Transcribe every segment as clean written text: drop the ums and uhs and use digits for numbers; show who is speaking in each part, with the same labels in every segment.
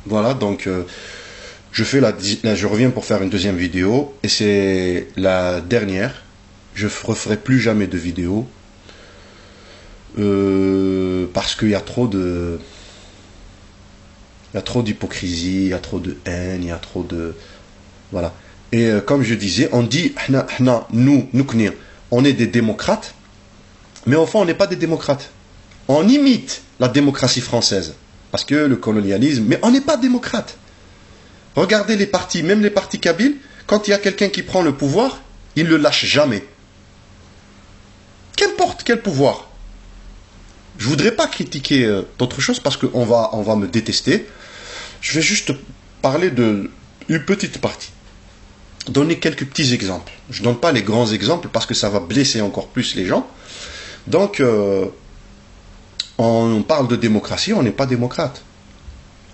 Speaker 1: Voilà, donc je reviens pour faire une deuxième vidéo et c'est la dernière. Je referai plus jamais de vidéo parce qu'il y a trop d'hypocrisie, il y a trop de haine, il y a trop de voilà. Et comme je disais, on dit nous, on est des démocrates, mais au fond on n'est pas des démocrates. On imite la démocratie française parce que le colonialisme, mais on n'est pas démocrate. Regardez les partis, même les partis kabyles, quand il y a quelqu'un qui prend le pouvoir, il ne le lâche jamais. Qu'importe quel pouvoir. Je ne voudrais pas critiquer d'autres choses parce qu'on va me détester. Je vais juste parler d'une petite partie. Donner quelques petits exemples. Je ne donne pas les grands exemples parce que ça va blesser encore plus les gens. Donc, on parle de démocratie, on n'est pas démocrate.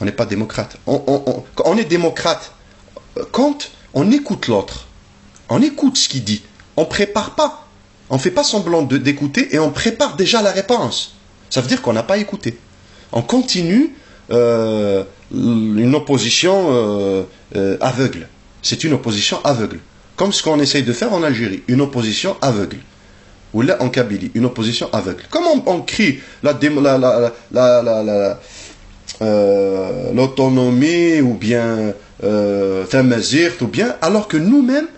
Speaker 1: On n'est pas démocrate. On est démocrate quand on écoute l'autre. On écoute ce qu'il dit. On ne prépare pas. On ne fait pas semblant d'écouter et on prépare déjà la réponse. Ça veut dire qu'on n'a pas écouté. On continue une opposition aveugle. C'est une opposition aveugle. Comme ce qu'on essaye de faire en Algérie. Une opposition aveugle. Ou là en Kabylie. Une opposition aveugle. Comment on crie l'autonomie ou bien Tamazirt ou bien alors que nous-mêmes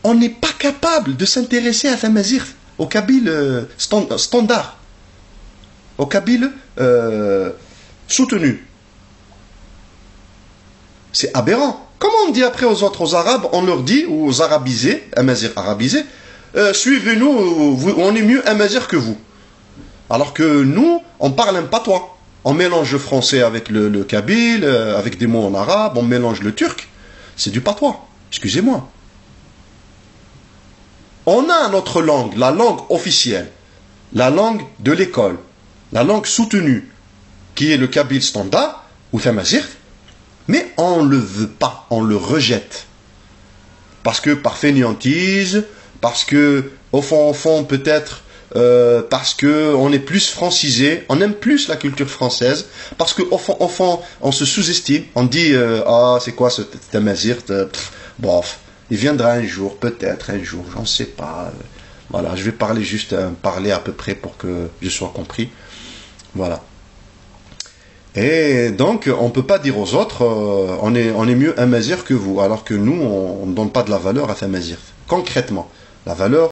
Speaker 1: on n'est pas capable de s'intéresser à Tamazirt, au Kabyle standard, au Kabyle soutenu. C'est aberrant. Comment on dit après aux autres, aux Arabes, on leur dit, ou aux Arabisés, Amazir arabisés, suivez-nous, on est mieux Amazir que vous. Alors que nous, on parle un patois. On mélange le français avec le kabyle, avec des mots en arabe, on mélange le turc. C'est du patois, excusez-moi. On a notre langue, la langue officielle, la langue de l'école, la langue soutenue, qui est le kabyle standard, ou tamazirt, mais on ne le veut pas, on le rejette. Parce que par fainéantise, parce que, au fond, peut-être, parce qu'on est plus francisé, on aime plus la culture française, parce qu'au fond, on se sous-estime, on dit ah, c'est quoi ce tamazirt, bof, il viendra un jour, peut-être un jour, j'en sais pas. Voilà, je vais parler à peu près pour que je sois compris. Voilà. Et donc, on ne peut pas dire aux autres, on est mieux Amazir que vous, alors que nous, on ne donne pas de la valeur à Tamazirt. Concrètement, la valeur